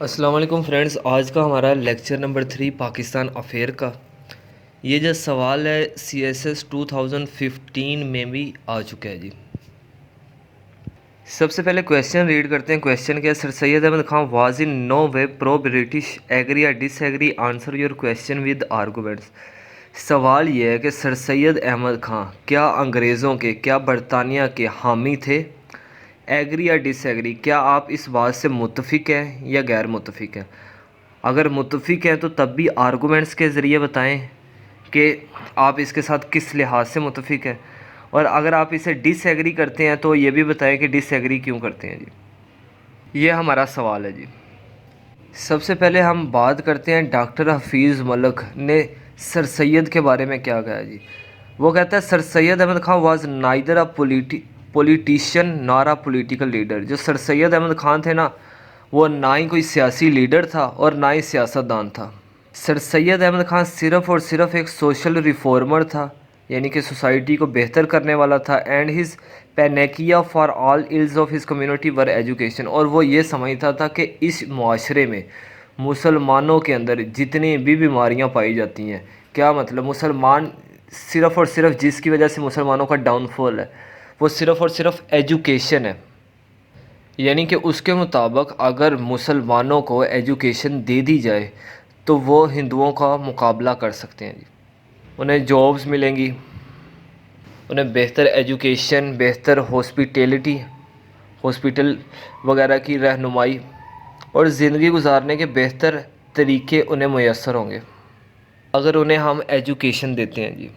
السلام علیکم فرینڈز، آج کا ہمارا لیکچر نمبر 3 پاکستان افیئر کا یہ جو سوال ہے CSS 2015 میں بھی آ چکا ہے جی۔ سب سے پہلے کویسچن ریڈ کرتے ہیں۔ کویسچن کیا ہے؟ Sir Syed Ahmad Khan was in no way pro British, agree یا disagree, answer your question with arguments. سوال یہ ہے کہ سر سید احمد خان کیا انگریزوں کے، کیا برطانیہ کے حامی تھے؟ ایگری یا ڈس ایگری، کیا آپ اس بات سے متفق ہیں یا غیر متفق ہیں؟ اگر متفق ہیں تو تب بھی آرگومنٹس کے ذریعے بتائیں کہ آپ اس کے ساتھ کس لحاظ سے متفق ہیں، اور اگر آپ اسے ڈس ایگری کرتے ہیں تو یہ بھی بتائیں کہ ڈس ایگری کیوں کرتے ہیں جی۔ یہ ہمارا سوال ہے جی۔ سب سے پہلے ہم بات کرتے ہیں ڈاکٹر حفیظ ملک نے سر سید کے بارے میں کیا کہا جی۔ وہ کہتا ہے sir Syed Ahmad Khan was neither a politician nor a political leader. جو سر سید احمد خان تھے نا، وہ نہ ہی کوئی سیاسی لیڈر تھا اور نہ ہی سیاستدان تھا۔ سر سید احمد خان صرف اور صرف ایک سوشل ریفارمر تھا، یعنی کہ سوسائٹی کو بہتر کرنے والا تھا۔ And his panacea for all ills of his community were education, اور وہ یہ سمجھتا تھا کہ اس معاشرے میں مسلمانوں کے اندر جتنی بھی بیماریاں پائی جاتی ہیں، کیا مطلب مسلمان صرف اور صرف جس کی وجہ سے مسلمانوں کا ڈاؤن فال ہے وہ صرف اور صرف ایجوکیشن ہے، یعنی کہ اس کے مطابق اگر مسلمانوں کو ایجوکیشن دے دی جائے تو وہ ہندوؤں کا مقابلہ کر سکتے ہیں جی۔ انہیں جابز ملیں گی، انہیں بہتر ایجوکیشن، بہتر ہاسپٹل وغیرہ کی رہنمائی اور زندگی گزارنے کے بہتر طریقے انہیں میسر ہوں گے اگر انہیں ہم ایجوکیشن دیتے ہیں جی۔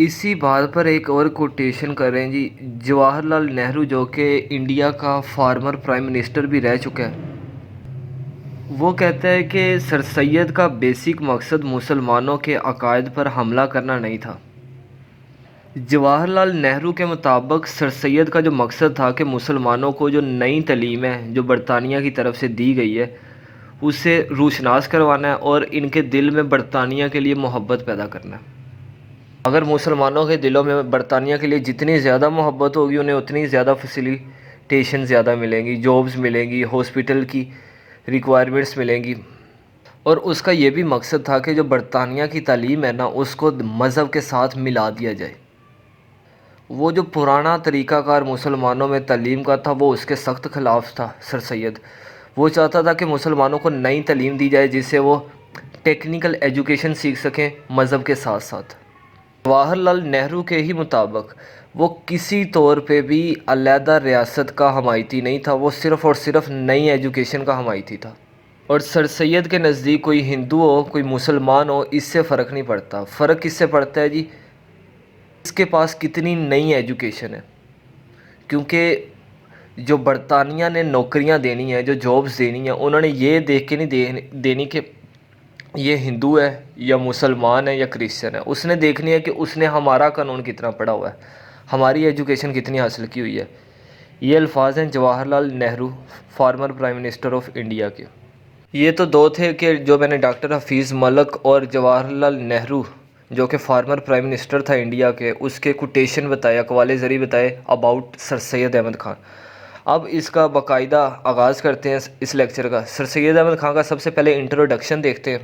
اسی بات پر ایک اور کوٹیشن کر رہے ہیں جی، جواہر لال نہرو جو کہ انڈیا کا فارمر پرائم منسٹر بھی رہ چکا ہے، وہ کہتا ہے کہ سر سید کا بیسک مقصد مسلمانوں کے عقائد پر حملہ کرنا نہیں تھا۔ جواہر لال نہرو کے مطابق سر سید کا جو مقصد تھا کہ مسلمانوں کو جو نئی تعلیم ہے جو برطانیہ کی طرف سے دی گئی ہے اسے روشناس کروانا ہے اور ان کے دل میں برطانیہ کے لیے محبت پیدا کرنا ہے۔ اگر مسلمانوں کے دلوں میں برطانیہ کے لیے جتنی زیادہ محبت ہوگی انہیں اتنی زیادہ فیسیلیٹیشن زیادہ ملیں گی، جابز ملیں گی، ہاسپٹل کی ریکوائرمنٹس ملیں گی، اور اس کا یہ بھی مقصد تھا کہ جو برطانیہ کی تعلیم ہے نا اس کو مذہب کے ساتھ ملا دیا جائے۔ وہ جو پرانا طریقہ کار مسلمانوں میں تعلیم کا تھا وہ اس کے سخت خلاف تھا سر سید۔ وہ چاہتا تھا کہ مسلمانوں کو نئی تعلیم دی جائے جس سے وہ ٹیکنیکل ایجوکیشن سیکھ سکیں مذہب کے ساتھ ساتھ۔ جواہر لال نہرو کے ہی مطابق وہ کسی طور پہ بھی علیحدہ ریاست کا حمایتی نہیں تھا، وہ صرف اور صرف نئی ایجوکیشن کا حمایتی تھا۔ اور سر سید کے نزدیک کوئی ہندو ہو کوئی مسلمان ہو اس سے فرق نہیں پڑتا۔ فرق کس سے پڑتا ہے جی؟ اس کے پاس کتنی نئی ایجوکیشن ہے، کیونکہ جو برطانیہ نے نوکریاں دینی ہیں، جو جابز دینی ہیں، انہوں نے یہ دیکھ کے نہیں دینی کہ یہ ہندو ہے یا مسلمان ہے یا کرسچن ہے۔ اس نے دیکھنی ہے کہ اس نے ہمارا قانون کتنا پڑھا ہوا ہے، ہماری ایجوکیشن کتنی حاصل کی ہوئی ہے۔ یہ الفاظ ہیں Jawahar Lal Nehru former prime minister of India کے۔ یہ تو دو تھے کہ جو میں نے ڈاکٹر حفیظ ملک اور جواہر لال نہرو جو کہ فارمر پرائم منسٹر تھا انڈیا کے، اس کے کوٹیشن بتایا، اقوال ذریعہ بتائے اباؤٹ سر سید احمد خان۔ اب اس کا باقاعدہ آغاز کرتے ہیں اس لیکچر کا۔ سر سید احمد خان کا سب سے پہلے انٹروڈکشن دیکھتے ہیں۔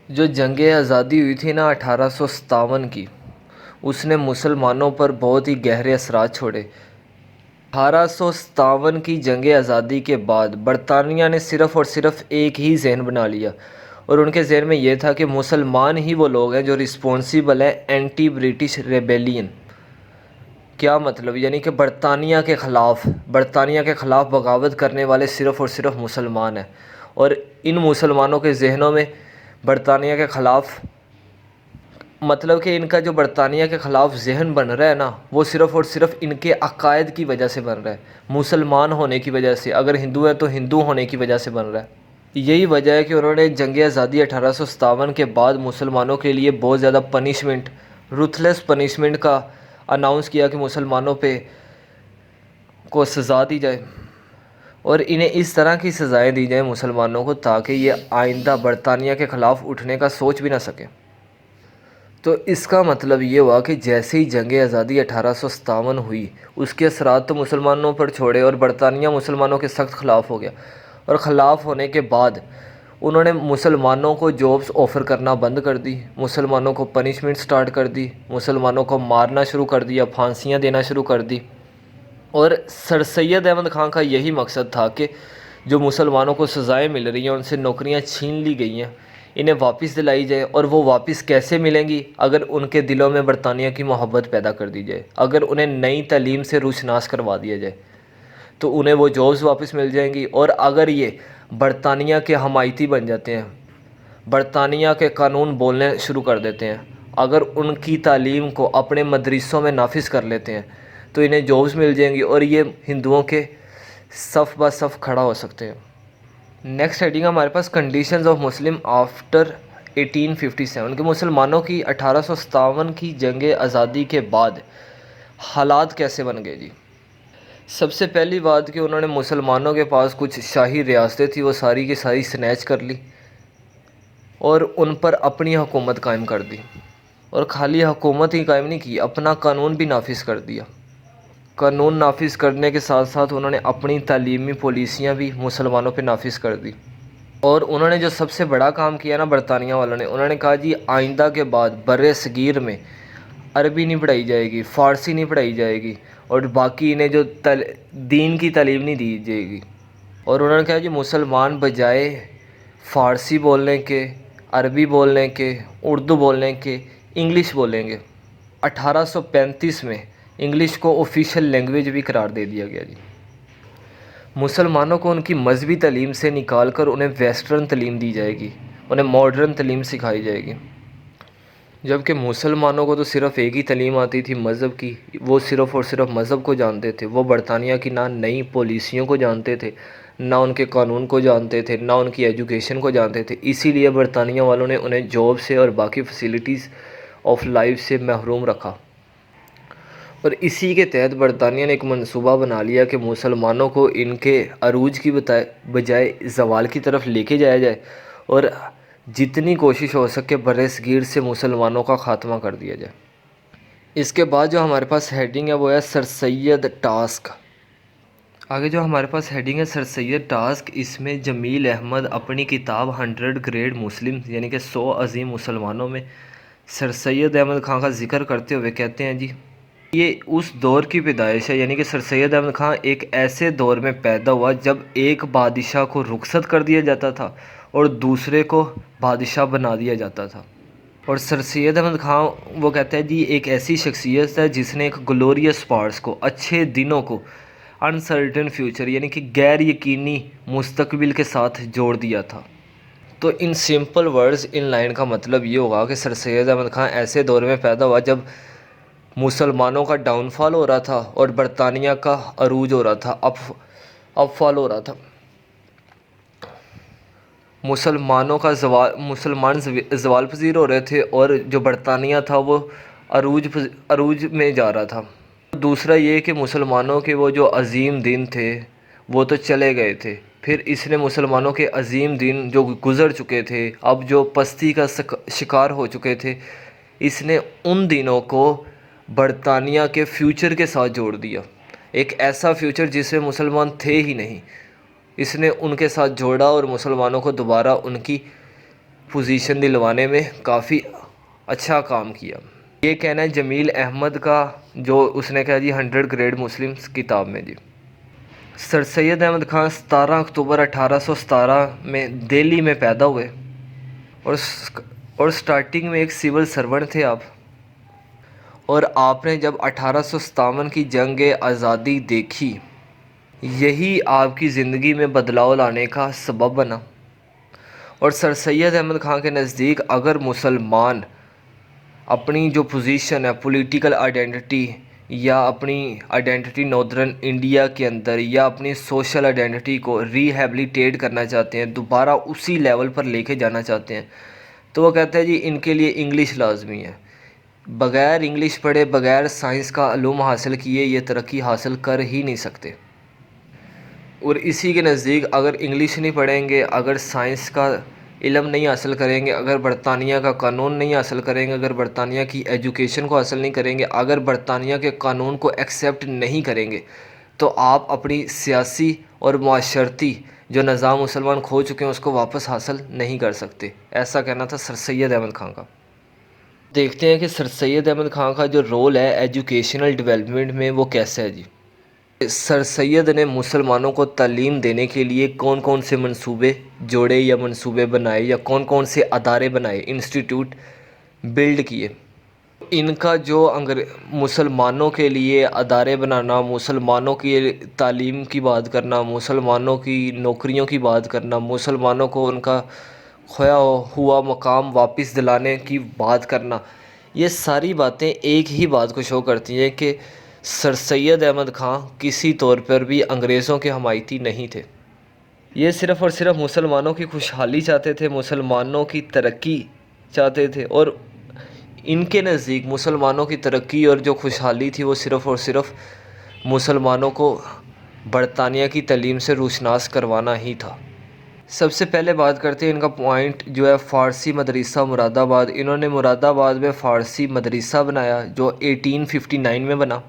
جو جنگ آزادی ہوئی تھی نا 1857 کی، اس نے مسلمانوں پر بہت ہی گہرے اثرات چھوڑے۔ 1857 کی جنگ آزادی کے بعد برطانیہ نے صرف اور صرف ایک ہی ذہن بنا لیا، اور ان کے ذہن میں یہ تھا کہ مسلمان ہی وہ لوگ ہیں جو رسپونسیبل ہیں اینٹی برٹش ریبیلین۔ کیا مطلب؟ یعنی کہ برطانیہ کے خلاف بغاوت کرنے والے صرف اور صرف مسلمان ہیں، اور ان مسلمانوں کے ذہنوں میں برطانیہ کے خلاف مطلب کہ ان کا جو برطانیہ کے خلاف ذہن بن رہا ہے نا وہ صرف اور صرف ان کے عقائد کی وجہ سے بن رہا ہے، مسلمان ہونے کی وجہ سے، اگر ہندو ہے تو ہندو ہونے کی وجہ سے بن رہا ہے۔ یہی وجہ ہے کہ انہوں نے جنگ آزادی 1857 کے بعد مسلمانوں کے لیے بہت زیادہ پنشمنٹ، رuthless پنشمنٹ کا اناؤنس کیا کہ مسلمانوں پہ کو سزا دی جائے، اور انہیں اس طرح کی سزائیں دی جائیں مسلمانوں کو تاکہ یہ آئندہ برطانیہ کے خلاف اٹھنے کا سوچ بھی نہ سکیں۔ تو اس کا مطلب یہ ہوا کہ جیسے ہی جنگ آزادی 1857 ہوئی اس کے اثرات تو مسلمانوں پر چھوڑے اور برطانیہ مسلمانوں کے سخت خلاف ہو گیا، اور خلاف ہونے کے بعد انہوں نے مسلمانوں کو جابس آفر کرنا بند کر دی، مسلمانوں کو پنشمنٹ سٹارٹ کر دی، مسلمانوں کو مارنا شروع کر دیا، پھانسیاں دینا شروع کر دی۔ اور سر سید احمد خان کا یہی مقصد تھا کہ جو مسلمانوں کو سزائیں مل رہی ہیں، ان سے نوکریاں چھین لی گئی ہیں، انہیں واپس دلائی جائے۔ اور وہ واپس کیسے ملیں گی؟ اگر ان کے دلوں میں برطانیہ کی محبت پیدا کر دی جائے، اگر انہیں نئی تعلیم سے روشناس کروا دیا جائے تو انہیں وہ جابس واپس مل جائیں گی۔ اور اگر یہ برطانیہ کے حمایتی بن جاتے ہیں، برطانیہ کے قانون بولنے شروع کر دیتے ہیں، اگر ان کی تعلیم کو اپنے مدرسوں میں نافذ کر لیتے ہیں تو انہیں جابس مل جائیں گی اور یہ ہندوؤں کے صف بہ صف کھڑا ہو سکتے ہیں۔ نیکسٹ ہیڈنگ ہمارے پاس کنڈیشنز آف مسلم آفٹر 1857 کہ مسلمانوں کی 1857 کی جنگ آزادی کے بعد حالات کیسے بن گئے جی۔ سب سے پہلی بات کہ انہوں نے مسلمانوں کے پاس کچھ شاہی ریاستیں تھیں، وہ ساری کی ساری سنیچ کر لی اور ان پر اپنی حکومت قائم کر دی۔ اور خالی حکومت ہی قائم نہیں کی، اپنا قانون بھی نافذ کر دیا۔ قانون نافذ کرنے کے ساتھ ساتھ انہوں نے اپنی تعلیمی پالیسیاں بھی مسلمانوں پہ نافذ کر دی۔ اور انہوں نے جو سب سے بڑا کام کیا نا برطانیہ والوں نے، انہوں نے کہا جی آئندہ کے بعد بر صغیر میں عربی نہیں پڑھائی جائے گی، فارسی نہیں پڑھائی جائے گی، اور باقی انہیں جو دین کی تعلیم نہیں دی جائے گی۔ اور انہوں نے کہا جی مسلمان بجائے فارسی بولنے کے، عربی بولنے کے، اردو بولنے کے، انگلش بولیں گے۔ 1835 میں انگلش کو آفیشیل لینگویج بھی قرار دے دیا گیا جی۔ مسلمانوں کو ان کی مذہبی تعلیم سے نکال کر انہیں ویسٹرن تعلیم دی جائے گی، انہیں ماڈرن تعلیم سکھائی جائے گی۔ جبکہ مسلمانوں کو تو صرف ایک ہی تعلیم آتی تھی مذہب کی، وہ صرف اور صرف مذہب کو جانتے تھے، وہ برطانیہ کی نہ نئی پالیسیوں کو جانتے تھے، نہ ان کے قانون کو جانتے تھے، نہ ان کی ایجوکیشن کو جانتے تھے۔ اسی لیے برطانیہ والوں نے انہیں جاب سے اور باقی فیسلٹیز آف لائف سے محروم رکھا۔ اور اسی کے تحت برطانیہ نے ایک منصوبہ بنا لیا کہ مسلمانوں کو ان کے عروج کی بجائے زوال کی طرف لے کے جایا جائے اور جتنی کوشش ہو سکے بر صغیر سے مسلمانوں کا خاتمہ کر دیا جائے۔ اس کے بعد جو ہمارے پاس ہیڈنگ ہے وہ ہے سر سید ٹاسک۔ آگے جو ہمارے پاس ہیڈنگ ہے سر سید ٹاسک، اس میں جمیل احمد اپنی کتاب 100 گریٹ مسلم یعنی کہ 100 عظیم مسلمانوں میں سر سید احمد خان کا ذکر کرتے ہوئے کہتے ہیں جی یہ اس دور کی پیدائش ہے، یعنی کہ سر سید احمد خان ایک ایسے دور میں پیدا ہوا جب ایک بادشاہ کو رخصت کر دیا جاتا تھا اور دوسرے کو بادشاہ بنا دیا جاتا تھا۔ اور سر سید احمد خان وہ کہتا ہے جی ایک ایسی شخصیت ہے جس نے ایک گلوریس پاسٹ کو، اچھے دنوں کو انسرٹن فیوچر یعنی کہ غیر یقینی مستقبل کے ساتھ جوڑ دیا تھا۔ تو ان سمپل ورڈز ان لائن کا مطلب یہ ہوگا کہ سر سید احمد خان ایسے دور میں پیدا ہوا جب مسلمانوں کا ڈاؤن فال ہو رہا تھا اور برطانیہ کا عروج ہو رہا تھا، اپ فال ہو رہا تھا۔ مسلمان زوال پذیر ہو رہے تھے اور جو برطانیہ تھا وہ عروج میں جا رہا تھا۔ دوسرا یہ کہ مسلمانوں کے وہ جو عظیم دن تھے وہ تو چلے گئے تھے، پھر اس نے مسلمانوں کے عظیم دن جو گزر چکے تھے، اب جو پستی کا شکار ہو چکے تھے، اس نے ان دنوں کو برطانیہ کے فیوچر کے ساتھ جوڑ دیا، ایک ایسا فیوچر جس میں مسلمان تھے ہی نہیں، اس نے ان کے ساتھ جوڑا اور مسلمانوں کو دوبارہ ان کی پوزیشن دلوانے میں کافی اچھا کام کیا۔ یہ کہنا ہے جمیل احمد کا، جو اس نے کہا جی 100 گریٹ مسلمز کتاب میں جی۔ سر سید احمد خان 17 اکتوبر 1817 میں دہلی میں پیدا ہوئے اور سٹارٹنگ میں ایک سول سرونٹ تھے آپ، اور آپ نے جب 1857 کی جنگ آزادی دیکھی، یہی آپ کی زندگی میں بدلاؤ لانے کا سبب بنا۔ اور سر سید احمد خان کے نزدیک اگر مسلمان اپنی جو پوزیشن ہے پولیٹیکل آئیڈینٹی یا اپنی آئیڈینٹی ناردرن انڈیا کے اندر یا اپنی سوشل آئیڈینٹی کو ریہیبلیٹیٹ کرنا چاہتے ہیں، دوبارہ اسی لیول پر لے کے جانا چاہتے ہیں، تو وہ کہتے ہیں جی ان کے لیے انگلش لازمی ہے، بغیر انگلش پڑھے، بغیر سائنس کا علوم حاصل کیے یہ ترقی حاصل کر ہی نہیں سکتے۔ اور اسی کے نزدیک اگر انگلش نہیں پڑھیں گے، اگر سائنس کا علم نہیں حاصل کریں گے، اگر برطانیہ کا قانون نہیں حاصل کریں گے، اگر برطانیہ کی ایجوکیشن کو حاصل نہیں کریں گے، اگر برطانیہ کے قانون کو ایکسیپٹ نہیں کریں گے، تو آپ اپنی سیاسی اور معاشرتی جو نظام مسلمان کھو چکے ہیں اس کو واپس حاصل نہیں کر سکتے، ایسا کہنا تھا سر سید احمد خان کا۔ دیکھتے ہیں کہ سر سید احمد خان کا جو رول ہے ایجوکیشنل ڈیولپمنٹ میں وہ کیسا ہے جی۔ سر سید نے مسلمانوں کو تعلیم دینے کے لیے کون کون سے منصوبے جوڑے یا منصوبے بنائے یا کون کون سے ادارے بنائے، انسٹیٹیوٹ بلڈ کیے۔ ان کا جو مسلمانوں کے لیے ادارے بنانا، مسلمانوں کی تعلیم کی بات کرنا، مسلمانوں کی نوکریوں کی بات کرنا، مسلمانوں کو ان کا کھویا ہوا مقام واپس دلانے کی بات کرنا، یہ ساری باتیں ایک ہی بات کو شو کرتی ہیں کہ سر سید احمد خان کسی طور پر بھی انگریزوں کے حمایتی نہیں تھے۔ یہ صرف اور صرف مسلمانوں کی خوشحالی چاہتے تھے، مسلمانوں کی ترقی چاہتے تھے، اور ان کے نزدیک مسلمانوں کی ترقی اور جو خوشحالی تھی وہ صرف اور صرف مسلمانوں کو برطانیہ کی تعلیم سے روشناس کروانا ہی تھا۔ سب سے پہلے بات کرتے ہیں ان کا پوائنٹ جو ہے فارسی مدرسہ مراد آباد۔ انہوں نے مراد آباد میں فارسی مدرسہ بنایا جو 1859 میں بنا،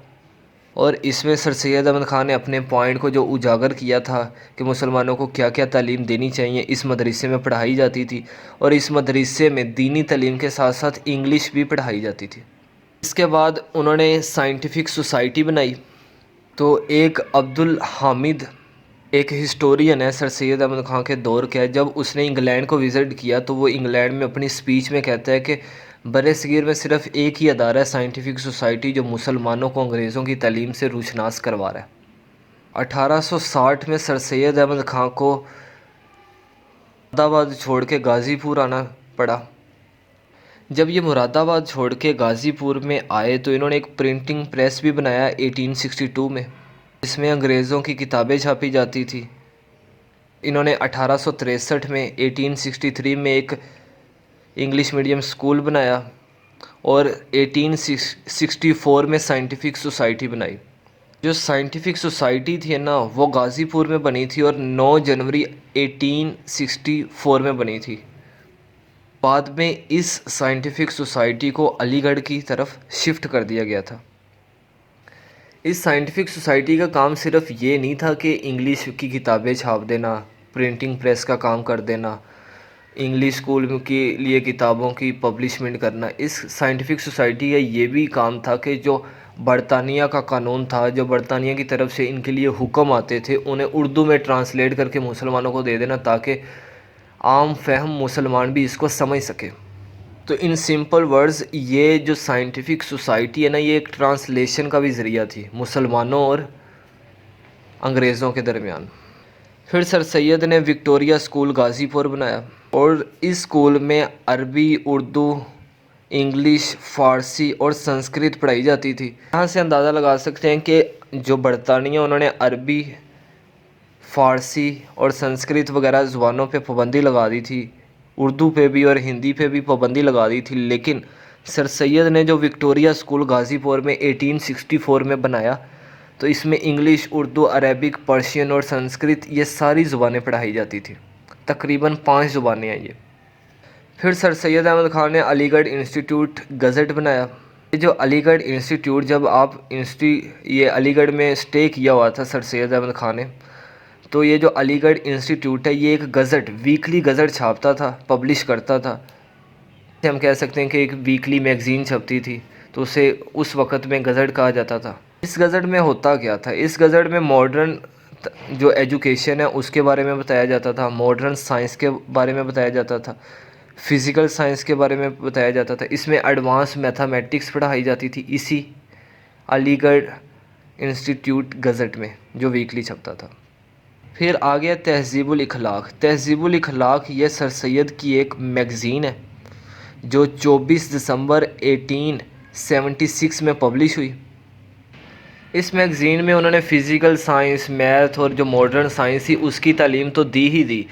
اور اس میں سر سید احمد خان نے اپنے پوائنٹ کو جو اجاگر کیا تھا کہ مسلمانوں کو کیا کیا تعلیم دینی چاہیے، اس مدرسے میں پڑھائی جاتی تھی، اور اس مدرسے میں دینی تعلیم کے ساتھ ساتھ انگلش بھی پڑھائی جاتی تھی۔ اس کے بعد انہوں نے سائنٹیفک سوسائٹی بنائی۔ تو ایک عبدالحامد ایک ہسٹورین ہے سر سید احمد خان کے دور کا ہے، جب اس نے انگلینڈ کو وزٹ کیا تو وہ انگلینڈ میں اپنی سپیچ میں کہتا ہے کہ بر صغیر میں صرف ایک ہی ادارہ ہے سائنٹیفک سوسائٹی جو مسلمانوں کو انگریزوں کی تعلیم سے روشناس کروا رہا ہے۔ 1860 میں سر سید احمد خان کو مراد آباد چھوڑ کے غازی پور آنا پڑا۔ جب یہ مراد آباد چھوڑ کے غازی پور میں آئے تو انہوں نے ایک پرنٹنگ پریس بھی بنایا 1862 میں، جس میں انگریزوں کی کتابیں چھاپی جاتی تھی۔ انہوں نے 1863 میں 1863 میں ایک انگلش میڈیم اسکول بنایا، اور 1864 میں سائنٹیفک سوسائٹی بنائی۔ جو سائنٹیفک سوسائٹی تھی نا وہ غازی پور میں بنی تھی اور 9 جنوری 1864 میں بنی تھی۔ بعد میں اس سائنٹیفک سوسائٹی کو علی گڑھ کی طرف شفٹ کر دیا گیا تھا۔ اس سائنٹیفک سوسائٹی کا کام صرف یہ نہیں تھا کہ انگلش کی کتابیں چھاپ دینا، پرنٹنگ پریس کا کام کر دینا، انگلش اسکول کے لیے کتابوں کی پبلشمنٹ کرنا۔ اس سائنٹیفک سوسائٹی کا یہ بھی کام تھا کہ جو برطانیہ کا قانون تھا، جو برطانیہ کی طرف سے ان کے لیے حکم آتے تھے، انہیں اردو میں ٹرانسلیٹ کر کے مسلمانوں کو دے دینا تاکہ عام فہم مسلمان بھی اس کو سمجھ سکے۔ تو ان سمپل ورڈز یہ جو سائنٹیفک سوسائٹی ہے نا، یہ ایک ٹرانسلیشن کا بھی ذریعہ تھی مسلمانوں اور انگریزوں کے درمیان۔ پھر سر سید نے وکٹوریہ اسکول غازی پور بنایا، اور اس اسکول میں عربی، اردو، انگلش، فارسی اور سنسکرت پڑھائی جاتی تھی۔ یہاں سے اندازہ لگا سکتے ہیں کہ جو برطانیہ انہوں نے عربی، فارسی اور سنسکرت وغیرہ زبانوں پہ پابندی لگا دی تھی، اردو پہ بھی اور ہندی پہ بھی پابندی لگا دی تھی، لیکن سر سید نے جو وکٹوریہ اسکول غازی پور میں 1864 میں بنایا تو اس میں انگلش، اردو، عربک، پرشین اور سنسکرت یہ ساری زبانیں پڑھائی جاتی تھیں۔ تقریباً 5 زبانیں ہیں یہ۔ پھر سر سید احمد خان نے علی گڑھ انسٹیٹیوٹ گزٹ بنایا۔ یہ جو علی گڑھ انسٹیٹیوٹ، جب آپ یہ علی گڑھ میں اسٹے کیا ہوا تھا سر سید احمد خان نے، تو یہ جو علی گڑھ انسٹیٹیوٹ ہے یہ ایک گزٹ، ویکلی گزٹ چھاپتا تھا، پبلش کرتا تھا۔ ہم کہہ سکتے ہیں کہ ایک ویکلی میگزین چھپتی تھی تو اسے اس وقت میں گزٹ کہا جاتا تھا۔ اس گزٹ میں ہوتا کیا تھا؟ اس گزٹ میں ماڈرن جو ایجوکیشن ہے اس کے بارے میں بتایا جاتا تھا، ماڈرن سائنس کے بارے میں بتایا جاتا تھا، فزیکل سائنس کے بارے میں بتایا جاتا تھا۔ اس میں ایڈوانس میتھمیٹکس پڑھائی جاتی تھی اسی علی گڑھ انسٹیٹیوٹ گزٹ میں جو ویکلی چھپتا تھا۔ پھر آ گیا تہذیب الاخلاق۔ تہذیب الاخلاق یہ سر سید کی ایک میگزین ہے جو 24 دسمبر 1876 میں پبلش ہوئی۔ اس میگزین میں انہوں نے فزیکل سائنس، میتھ اور جو ماڈرن سائنس تھی اس کی تعلیم تو دی ہی دی،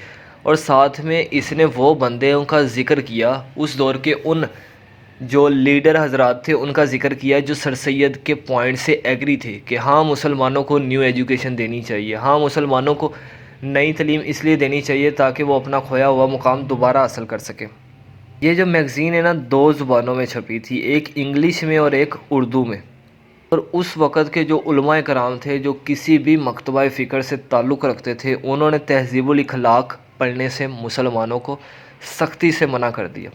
اور ساتھ میں اس نے وہ بندوں کا ذکر کیا، اس دور کے ان جو لیڈر حضرات تھے ان کا ذکر کیا جو سر سید کے پوائنٹ سے ایگری تھے کہ ہاں مسلمانوں کو نیو ایجوکیشن دینی چاہیے، ہاں مسلمانوں کو نئی تعلیم اس لیے دینی چاہیے تاکہ وہ اپنا کھویا ہوا مقام دوبارہ حاصل کر سکیں۔ یہ جو میگزین ہے نا 2 زبانوں میں چھپی تھی، ایک انگلش میں اور ایک اردو میں۔ اور اس وقت کے جو علماء کرام تھے جو کسی بھی مکتبہ فکر سے تعلق رکھتے تھے، انہوں نے تہذیب الاخلاق پڑھنے سے مسلمانوں کو سختی سے منع کر دیا۔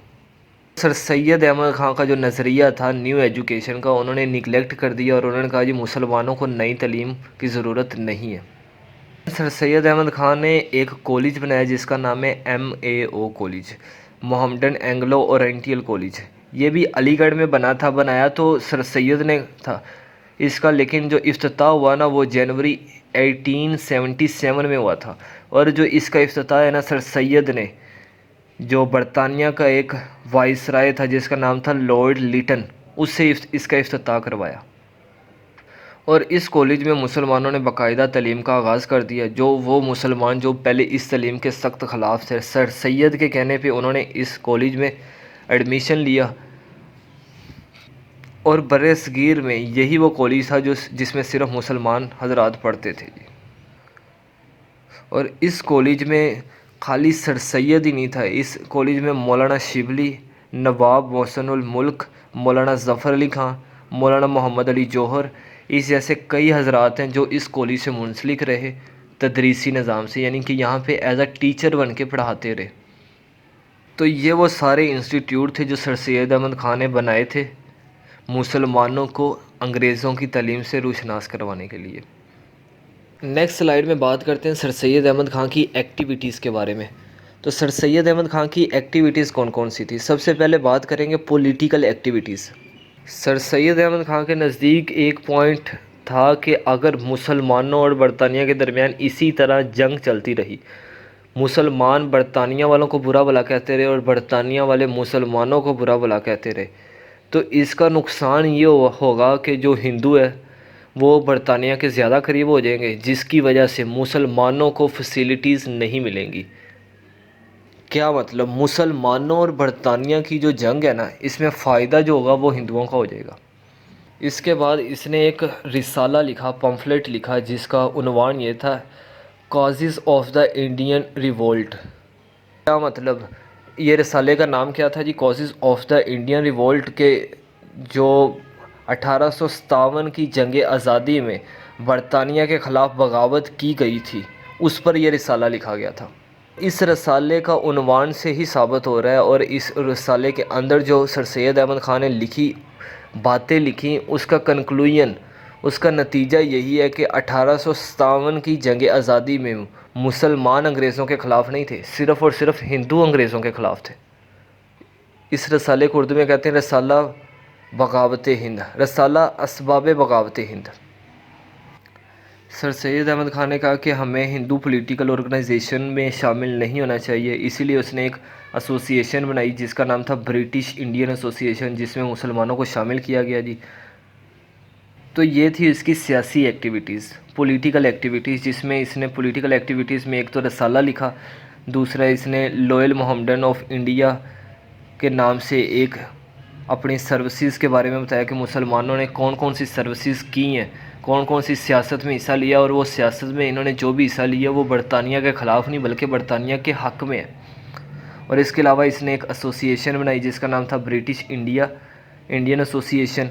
سر سید احمد خان کا جو نظریہ تھا نیو ایجوکیشن کا، انہوں نے نگلیکٹ کر دیا اور انہوں نے کہا جی مسلمانوں کو نئی تعلیم کی ضرورت نہیں ہے۔ سر سید احمد خان نے ایک کالج بنایا جس کا نام ہے MAO college, Mohammedan Anglo oriental college. یہ بھی علی گڑھ میں بنایا تو سر سید نے تھا اس کا، لیکن جو افتتاح ہوا نا وہ جنوری 1877 میں ہوا تھا، اور جو اس کا افتتاح ہے نا سر سید نے، جو برطانیہ کا ایک وائسرائے تھا جس کا نام تھا لارڈ لیٹن، اس سے اس کا افتتاح کروایا۔ اور اس کالج میں مسلمانوں نے باقاعدہ تعلیم کا آغاز کر دیا۔ جو وہ مسلمان جو پہلے اس تعلیم کے سخت خلاف تھے، سر سید کے کہنے پہ انہوں نے اس کالج میں ایڈمیشن لیا، اور برِ صغیر میں یہی وہ کالج تھا جس میں صرف مسلمان حضرات پڑھتے تھے جی۔ اور اس کالج میں خالی سر سید ہی نہیں تھا، اس کالج میں مولانا شبلی، نواب محسن الملک، مولانا ظفر علی خان، مولانا محمد علی جوہر، اس جیسے کئی حضرات ہیں جو اس کالج سے منسلک رہے تدریسی نظام سے، یعنی کہ یہاں پہ ایز اے ٹیچر بن کے پڑھاتے رہے۔ تو یہ وہ سارے انسٹیٹیوٹ تھے جو سر سید احمد خان نے بنائے تھے مسلمانوں کو انگریزوں کی تعلیم سے روشناس کروانے کے لیے۔ نیکسٹ سلائیڈ میں بات کرتے ہیں سر سید احمد خان کی ایکٹیویٹیز کے بارے میں۔ تو سر سید احمد خان کی ایکٹیویٹیز کون کون سی تھی؟ سب سے پہلے بات کریں گے پولیٹیکل ایکٹیویٹیز۔ سر سید احمد خان کے نزدیک ایک پوائنٹ تھا کہ اگر مسلمانوں اور برطانیہ کے درمیان اسی طرح جنگ چلتی رہی، مسلمان برطانیہ والوں کو برا بھلا کہتے رہے اور برطانیہ والے مسلمانوں کو برا بھلا کہتے رہے، تو اس کا نقصان یہ ہوگا کہ جو ہندو ہے وہ برطانیہ کے زیادہ قریب ہو جائیں گے، جس کی وجہ سے مسلمانوں کو فیسیلیٹیز نہیں ملیں گی۔ کیا مطلب؟ مسلمانوں اور برطانیہ کی جو جنگ ہے نا، اس میں فائدہ جو ہوگا وہ ہندوؤں کا ہو جائے گا۔ اس کے بعد اس نے ایک رسالہ لکھا، پمفلٹ لکھا، جس کا عنوان یہ تھا causes of the Indian revolt. کیا مطلب؟ یہ رسالے کا نام کیا تھا جی؟ Causes of the Indian revolt, کے جو 1857 کی جنگ آزادی میں برطانیہ کے خلاف بغاوت کی گئی تھی، اس پر یہ رسالہ لکھا گیا تھا۔ اس رسالے کا عنوان سے ہی ثابت ہو رہا ہے، اور اس رسالے کے اندر جو سر سید احمد خان نے باتیں لکھی، اس کا کنکلوژن، اس کا نتیجہ یہی ہے کہ 1857 کی جنگ آزادی میں مسلمان انگریزوں کے خلاف نہیں تھے، صرف اور صرف ہندو انگریزوں کے خلاف تھے۔ اس رسالے کو اردو میں کہتے ہیں رسالہ بغاوت ہند، رسالہ اسباب بغاوت ہند۔ سر سید احمد خان نے کہا کہ ہمیں ہندو پولیٹیکل آرگنائزیشن میں شامل نہیں ہونا چاہیے، اسی لیے اس نے ایک ایسوسیشن بنائی جس کا نام تھا برٹش انڈین ایسوسیشن، جس میں مسلمانوں کو شامل کیا گیا جی۔ تو یہ تھی اس کی سیاسی ایکٹیویٹیز، پولیٹیکل ایکٹیویٹیز، جس میں اس نے پولیٹیکل ایکٹیویٹیز میں ایک تو رسالہ لکھا، دوسرا اس نے لوئل محمڈن آف انڈیا کے نام سے ایک اپنی سروسز کے بارے میں بتایا کہ مسلمانوں نے کون کون سی سروسز کی ہیں، کون کون سی سیاست میں حصہ لیا، اور وہ سیاست میں انہوں نے جو بھی حصہ لیا وہ برطانیہ کے خلاف نہیں بلکہ برطانیہ کے حق میں ہے۔ اور اس کے علاوہ اس نے ایک ایسوسیشن بنائی جس کا نام تھا برٹش انڈین ایسوسیشن،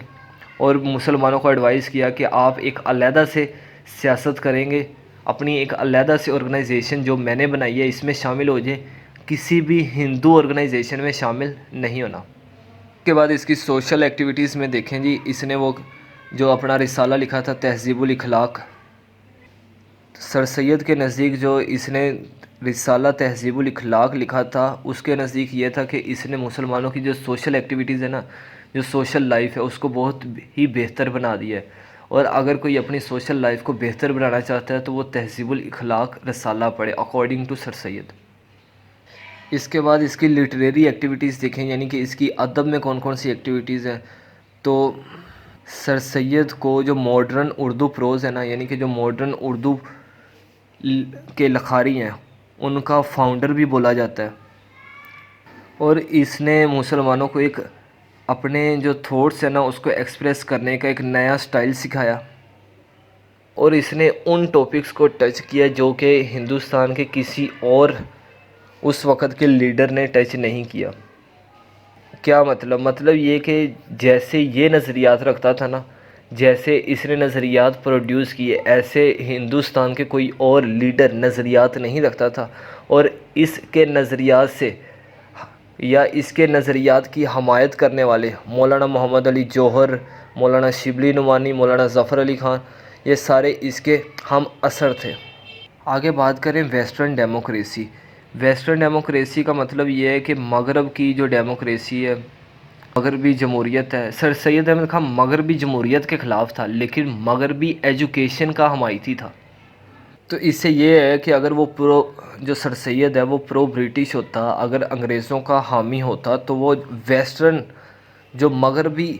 اور مسلمانوں کو ایڈوائز کیا کہ آپ ایک علیحدہ سے سیاست کریں گے، اپنی ایک علیحدہ سے آرگنائزیشن جو میں نے بنائی ہے اس میں شامل ہو جائیں، کسی بھی ہندو آرگنائزیشن میں شامل نہیں ہونا۔ اس کے بعد اس کی سوشل ایکٹیویٹیز میں دیکھیں جی، اس نے وہ جو اپنا رسالہ لکھا تھا تہذیب الاخلاق، سر سید کے نزدیک جو اس نے رسالہ تہذیب الاخلاق لکھا تھا، اس کے نزدیک یہ تھا کہ اس نے مسلمانوں کی جو سوشل ایکٹیویٹیز ہے نا، جو سوشل لائف ہے، اس کو بہت ہی بہتر بنا دیا ہے، اور اگر کوئی اپنی سوشل لائف کو بہتر بنانا چاہتا ہے تو وہ تہذیب الاخلاق رسالہ پڑھے اکارڈنگ ٹو سر سید۔ اس کے بعد اس کی لٹریری ایکٹیویٹیز دیکھیں، یعنی کہ اس کی ادب میں کون کون سی ایکٹیویٹیز ہیں، تو سر سید کو جو ماڈرن اردو پروز ہے نا، یعنی کہ جو ماڈرن اردو کے لکھاری ہیں، ان کا فاؤنڈر بھی بولا جاتا ہے، اور اس نے مسلمانوں کو ایک اپنے جو تھاٹس ہیں نا اس کو ایکسپریس کرنے کا ایک نیا سٹائل سکھایا، اور اس نے ان ٹاپکس کو ٹچ کیا جو کہ ہندوستان کے کسی اور اس وقت کے لیڈر نے ٹچ نہیں کیا۔ کیا مطلب؟ مطلب یہ کہ جیسے یہ نظریات رکھتا تھا نا، جیسے اس نے نظریات پروڈیوس کیے ایسے ہندوستان کے کوئی اور لیڈر نظریات نہیں رکھتا تھا، اور اس کے نظریات سے یا اس کے نظریات کی حمایت کرنے والے مولانا محمد علی جوہر، مولانا شبلی نعمانی، مولانا ظفر علی خان، یہ سارے اس کے ہم اثر تھے۔ آگے بات کریں ویسٹرن ڈیموکریسی۔ ویسٹرن ڈیموکریسی کا مطلب یہ ہے کہ مغرب کی جو ڈیموکریسی ہے، مغربی جمہوریت ہے۔ سر سید احمد خان مغربی جمہوریت کے خلاف تھا، لیکن مغربی ایجوکیشن کا حمایتی تھا۔ تو اس سے یہ ہے کہ اگر وہ جو سر سید ہے وہ پرو برٹش ہوتا، اگر انگریزوں کا حامی ہوتا، تو وہ ویسٹرن جو مغربی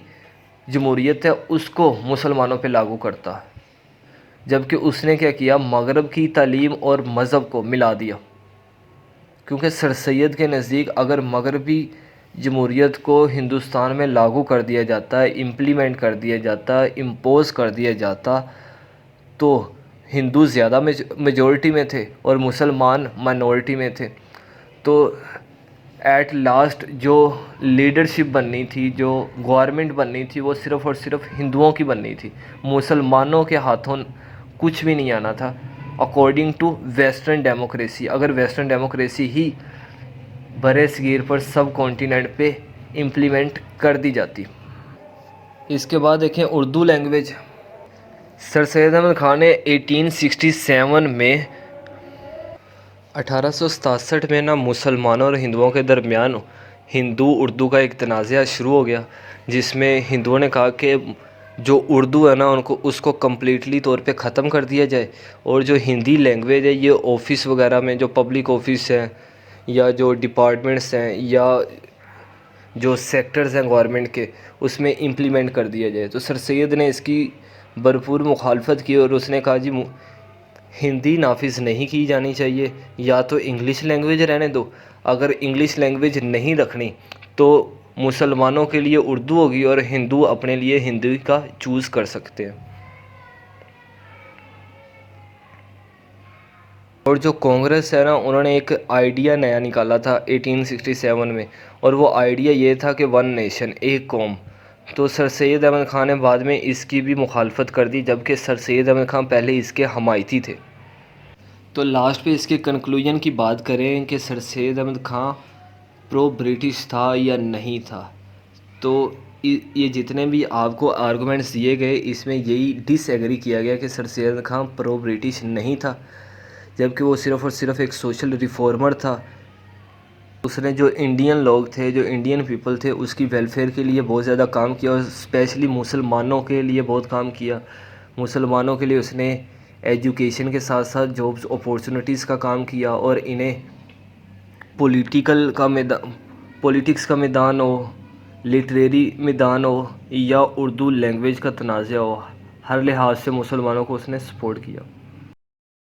جمہوریت ہے اس کو مسلمانوں پہ لاگو کرتا، جبکہ اس نے کیا کیا، مغرب کی تعلیم اور مذہب کو ملا دیا، کیونکہ سر سید کے نزدیک اگر مغربی جمہوریت کو ہندوستان میں لاگو کر دیا جاتا، امپلیمنٹ کر دیا جاتا، امپوز کر دیا جاتا، تو ہندو زیادہ میجورٹی میں تھے اور مسلمان مائنورٹی میں تھے، تو ایٹ لاسٹ جو لیڈرشپ بننی تھی، جو گورنمنٹ بننی تھی، وہ صرف اور صرف ہندوؤں کی بننی تھی، مسلمانوں کے ہاتھوں کچھ بھی نہیں آنا تھا اکارڈنگ ٹو ویسٹرن ڈیموکریسی۔ اگر ویسٹرن ڈیموکریسی ہی برِ صغیر پر سب کانٹیننٹ پہ امپلیمنٹ کر دی جاتی۔ اس کے بعد دیکھیں اردو لینگویج۔ سر سید احمد خان نے 1867 میں 1867 میں مسلمانوں اور ہندوؤں کے درمیان ہندو اردو کا ایک تنازع شروع ہو گیا، جس میں ہندوؤں نے کہا کہ جو اردو ہے نا اس کو کمپلیٹلی طور پہ ختم کر دیا جائے، اور جو ہندی لینگویج ہے یہ آفس وغیرہ میں، جو پبلک آفس ہیں یا جو ڈپارٹمنٹس ہیں یا جو سیکٹرز ہیں گورنمنٹ کے، اس میں امپلیمنٹ کر دیا جائے۔ تو سر سید نے اس کی بھرپور مخالفت کی، اور اس نے کہا جی ہندی نافذ نہیں کی جانی چاہیے، یا تو انگلش لینگویج رہنے دو، اگر انگلش لینگویج نہیں رکھنی تو مسلمانوں کے لیے اردو ہوگی اور ہندو اپنے لیے ہندی کا چوز کر سکتے ہیں۔ اور جو کانگریس ہے نا، انہوں نے ایک آئیڈیا نیا نکالا تھا 1867 میں، اور وہ آئیڈیا یہ تھا کہ ون نیشن، ایک قوم۔ تو سر سید احمد خان نے بعد میں اس کی بھی مخالفت کر دی، جبکہ سر سید احمد خان پہلے اس کے حمایتی تھے۔ تو لاسٹ پہ اس کے کنکلوژن کی بات کریں کہ سر سید احمد خان پرو برٹش تھا یا نہیں تھا، تو یہ جتنے بھی آپ کو آرگومنٹس دیے گئے، اس میں یہی ڈس ایگری کیا گیا کہ سر سید احمد خان پرو برٹش نہیں تھا، جبکہ وہ صرف اور صرف ایک سوشل ریفارمر تھا۔ اس نے جو انڈین لوگ تھے، جو انڈین پیپل تھے، اس کی ویلفیئر کے لیے بہت زیادہ کام کیا، اور اسپیشلی مسلمانوں کے لیے بہت کام کیا۔ مسلمانوں کے لیے اس نے ایجوکیشن کے ساتھ ساتھ جابس اپورچونیٹیز کا کام کیا، اور انہیں پولیٹکس کا میدان ہو، لٹریری میدان ہو یا اردو لینگویج کا تنازع ہو، ہر لحاظ سے مسلمانوں کو اس نے سپورٹ کیا۔